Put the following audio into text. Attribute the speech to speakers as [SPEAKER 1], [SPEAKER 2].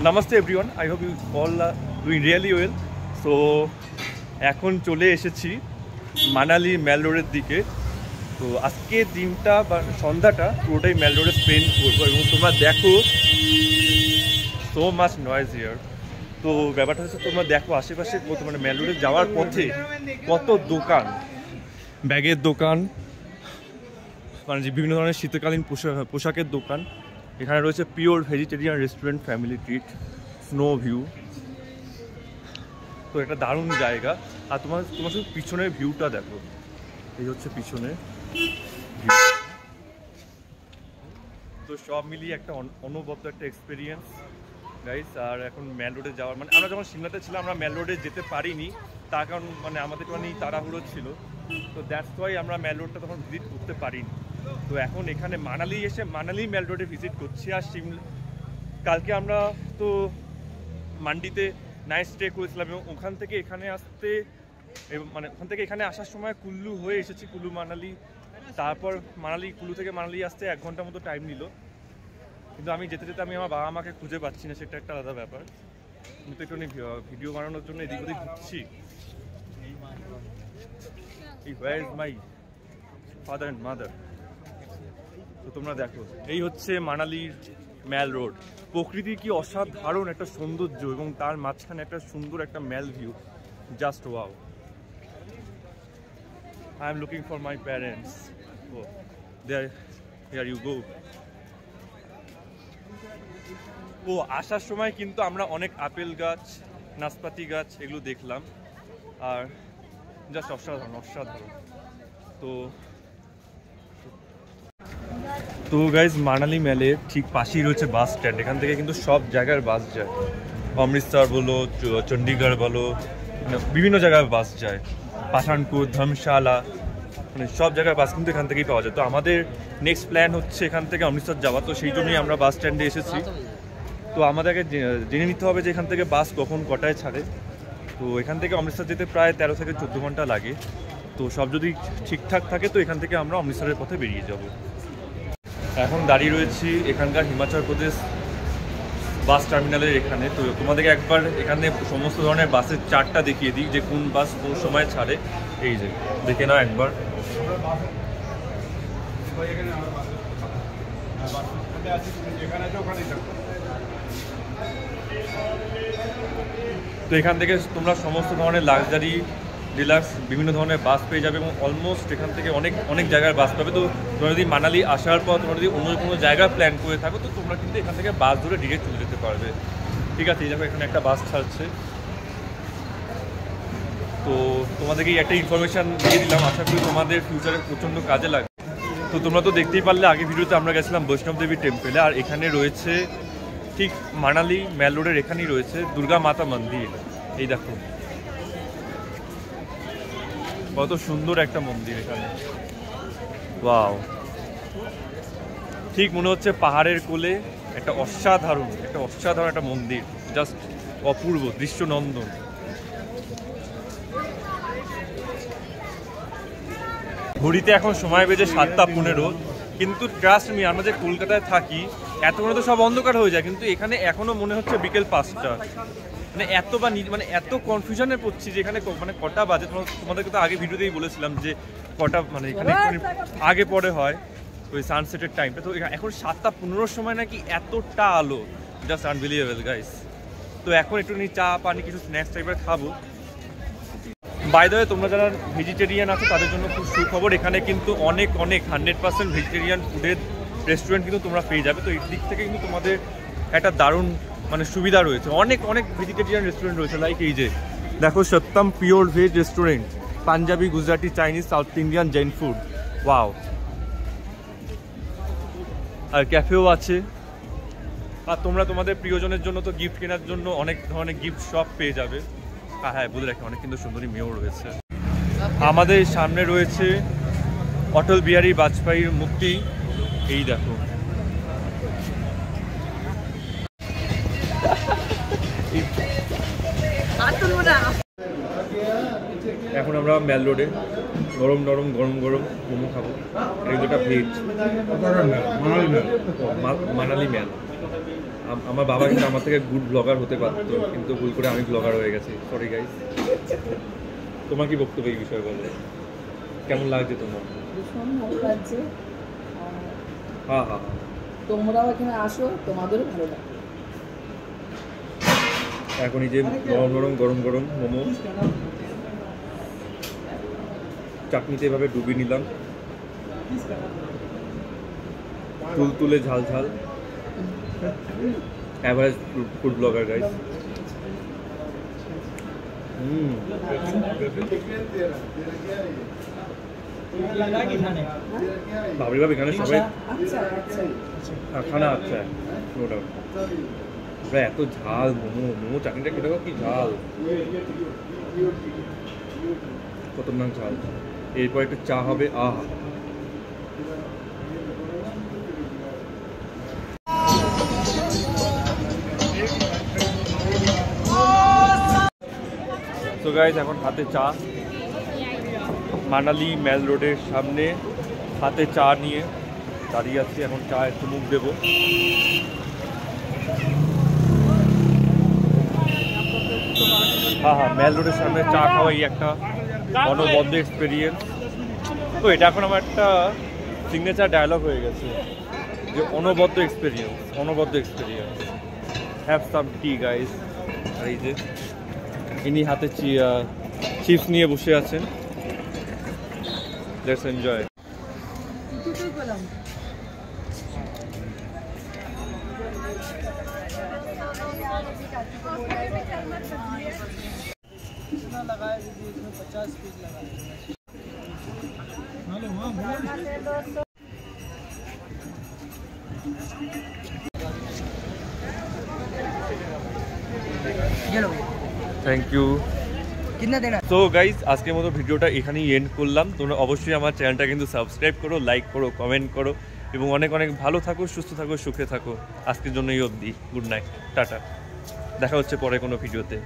[SPEAKER 1] Namaste everyone, I hope you all are doing really well. So এখন চলে এসেছি মানালি ম্যাল রোডের দিকে। তো আজকে দিনটা বা সন্ধ্যাটা পুরোটাই ম্যাল রোডে স্পেন্ড করবো এবং তোমরা দেখো সো মাচ নয়েজ হিয়ার। তো ব্যাপারটা হচ্ছে তোমরা দেখো আশেপাশে কত মানে ম্যাল রোডে যাওয়ার পথে কত দোকান, ব্যাগের দোকান, মানে যে বিভিন্ন ধরনের শীতকালীন পোশাকের দোকান। এখানে রয়েছে pure vegetarian restaurant family treat, snow view. তো এটা দারুণ জায়গা। আর তোমার শুধু পিছনের ভিউটা দেখো, এই হচ্ছে পিছনে ভিউ। তো সব মিলিয়ে একটা অনবদ্য একটা এক্সপিরিয়েন্স গাইস। আর এখন ম্যাল রোডে যাওয়ার মানে আমরা যখন সিমলাতে ছিলাম আমরা ম্যাল রোডে যেতে পারিনি, তার কারণ মানে আমাদের মানে তাড়াহুড়ো ছিল। তো দ্যাটস ওয়াই আমরা ম্যাল রোডটা তখন ভিজিট করতে পারিনি। তো এখন এখানে মানালি এসে মানালি ম্যাল রোডে ভিজিট করছি। আর কালকে আমরা তো মান্ডিতে নাইট স্টে করেছিলাম এবং ওখান থেকে এখানে আসতে মানে ওখান থেকে এখানে আসার সময় কুল্লু হয়ে এসেছি, কুল্লু মানালি, তারপর কুল্লু থেকে মানালি আসতে 1 ঘন্টা মতো টাইম নিল। কিন্তু আমি যেতে যেতে আমি আমার বাবা মাকে খুঁজে পাচ্ছি না, সেটা একটা আলাদা ব্যাপার। কিন্তু একটু ভিডিও বানানোর জন্য এদিক ওদিক ঘুরছি। Where is my father and mother? তো তোমরা দেখো এই হচ্ছে মানালির ম্যাল রোড। প্রকৃতি কি অসাধারণ একটা সৌন্দর্য এবং তার মাঝখানে একটা সুন্দর একটা mall view, just wow. I am looking for my parents. Oh here you go. ও আসার সময় কিন্তু আমরা অনেক আপেল গাছ, নাশপাতি গাছ এগুলো দেখলাম, আর জাস্ট অসাধারণ। তো গাইজ মানালি ম্যালের ঠিক পাশেই রয়েছে বাস স্ট্যান্ড। এখান থেকে কিন্তু সব জায়গার বাস যায়, অমৃতসর বলো, চণ্ডীগড় বলো, বিভিন্ন জায়গায় বাস যায়, পাঠানকোট, ধর্মশালা, মানে সব জায়গার বাস কিন্তু এখান থেকেই পাওয়া যায়। তো আমাদের নেক্সট প্ল্যান হচ্ছে এখান থেকে অমৃতসর যাওয়া। তো সেই জন্যই আমরা বাস স্ট্যান্ডে এসেছি। তো আমাদেরকে জেনে নিতে হবে যে এখান থেকে বাস কটায় ছাড়ে। তো এখান থেকে অমৃতসর যেতে প্রায় 13 থেকে 14 ঘন্টা লাগে। তো সব যদি ঠিকঠাক থাকে তো এখান থেকে আমরা অমৃতসরের পথে বেরিয়ে যাব। এখন দাঁড়িয়ে রয়েছি এখানকার হিমাচল প্রদেশ বাস টার্মিনালের এখানে। তো তোমাদেরকে একবার এখানে সমস্ত ধরনের বাসের চার্টটা দেখিয়ে দিই যে কোন বাস কোন সময় ছাড়ে। এই যে দেখে নাও একবার। তো এখান থেকে তোমরা সমস্ত ধরনের লাক্সারি, ডিলাক্স বিভিন্ন ধরনের বাস পেয়ে যাবে এবং অলমোস্ট এখান থেকে অনেক জায়গার বাস পাবে। তো তোমরা যদি মানালি আসার পর তোমরা যদি অন্য কোনো জায়গা প্ল্যান করে থাকো তো তোমরা কিন্তু এখান থেকে বাস ধরে ডিরেক্ট চলে যেতে পারবে। ঠিক আছে, এই দেখো এখানে একটা বাস ছাড়ছে। তো তোমাদেরকে একটা ইনফরমেশান দিয়ে দিলাম, আশা করি তোমাদের ফিউচারে প্রচণ্ড কাজে লাগবে। তো তোমরা তো দেখতেই পারলে আগে ভিডিওতে আমরা গেছিলাম বৈষ্ণব দেবী টেম্পলে, আর এখানে রয়েছে ঠিক মানালি ম্যাল রোডের এখানেই রয়েছে দুর্গা মাতা মন্দির। এই দেখো কত সুন্দর একটা মন্দির এখানে, ওয়াও। ঠিক মনে হচ্ছে পাহাড়ের কোলে একটা অসাধারণ একটা মন্দির, জাস্ট অপূর্ব দৃশ্যনন্দন। ঘড়িতে এখন সময় বেজে 7:15, কিন্তু ট্রাস্ট মি আমরা যে কলকাতায় থাকি এতক্ষণে তো সব অন্ধকার হয়ে যায়, কিন্তু এখানে এখনো মনে হচ্ছে বিকেল 5টা। মানে এত কনফিউশনে পড়ছি যে এখানে মানে কটা বাজে। তোমাদেরকে তো আগে ভিডিওতেই বলেছিলাম যে কটা মানে এখানে আগে পরে হয় ওই সানসেটের টাইমটা। তো এখন 7:15 সময় নাকি এতটা আলো, জাস্ট আনবিলিভেবল গাইস। তো এখন একটু চা পানি কিছু স্ন্যাক্স টাইপের খাবো। বাই দ্য ওয়ে, তোমরা যারা ভেজিটেরিয়ান আছো তাদের জন্য খুব সুখবর, এখানে কিন্তু অনেক 100% ভেজিটেরিয়ান ফুডের রেস্টুরেন্ট কিন্তু তোমরা পেয়ে যাবে। তো এই দিক থেকে কিন্তু তোমাদের একটা দারুণ মানে সুবিধা রয়েছে। অনেক ভেজিটেরিয়ান রেস্টুরেন্ট রয়েছে, লাইক এই যে দেখো Satyam pure veg restaurant, Punjabi, Gujarati, Chinese, South Indian, Jain food, wow. আর ক্যাফেও আছে। আর তোমরা তোমাদের প্রিয়জনের জন্য তো গিফট কেনার জন্য অনেক ধরনের গিফট শপ পেয়ে যাবে। হ্যাঁ বলে রাখি অনেক কিন্তু সুন্দরী মেয়েও রয়েছে। আমাদের সামনে রয়েছে অটল বিহারী বাজপেয়ীর মূর্তি, এই দেখো। এখন আমরা ম্যাল রোডে গরম মোমো খাবো। এটা যেটা ভেজ মানালি ম্যাল। আমার বাবা কিন্তু আমার থেকে গুড ব্লগার হতে পারতো, কিন্তু ভুল করে আমি ব্লগার হয়ে গেছি, সরি গাইস। তোমার কি বক্তব্য এই বিষয়ে বলে? কেমন লাগছে তোমার?
[SPEAKER 2] ভীষণ ভালো লাগছে।
[SPEAKER 1] হ্যাঁ হ্যাঁ,
[SPEAKER 2] তোমরাও এখানে আসো, তোমাদেরও ভালো লাগবে।
[SPEAKER 1] এখন এই যে গরম গরম মোমো চাটনিতে এভাবে ডুবিয়ে নিলাম, তুলে ঝাল ঝাল, average food blogger guys. Babri বাবু এখানে সবাই খানা আচ্ছা নো ডাউট। এত ঝাল মোমো চাটনিটা খেতে কি ঝাল, খতরনাক ঝাল। এরপর একটু চা হবে, আহা। তো গাইস এখন হাতে চা, মানালি মেল রোডের সামনে হাতে চা নিয়ে দাঁড়িয়ে আছি। এখন চা একটু মুখ দেবো। হ্যাঁ, মেল রোডের সামনে চা খাওয়াই একটা অনবদ্য এক্সপিরিয়েন্স। তো এটা এখন আমার একটা সিগনেচার ডায়লগ হয়ে গেছে যে অনবদ্য experience. Have some tea guys. আর এই যে ইনি হাতে চিপস নিয়ে বসে আছেন। Let's enjoy.
[SPEAKER 3] लगाया दीजिए, इसमें 50 पीस लगाए।
[SPEAKER 1] Thank you.
[SPEAKER 3] कितना देना?
[SPEAKER 1] তো গাইজ আজকের মতো ভিডিওটা এখানেই এন্ড করলাম। তোমরা অবশ্যই আমার চ্যানেলটা কিন্তু সাবস্ক্রাইব করো, লাইক করো, কমেন্ট করো এবং অনেক অনেক ভালো থাকো, সুস্থ থাকো, সুখে থাকো। আজকের জন্য এই অবধি। Good night, tata. দেখা হচ্ছে পরে কোনো ভিডিওতে।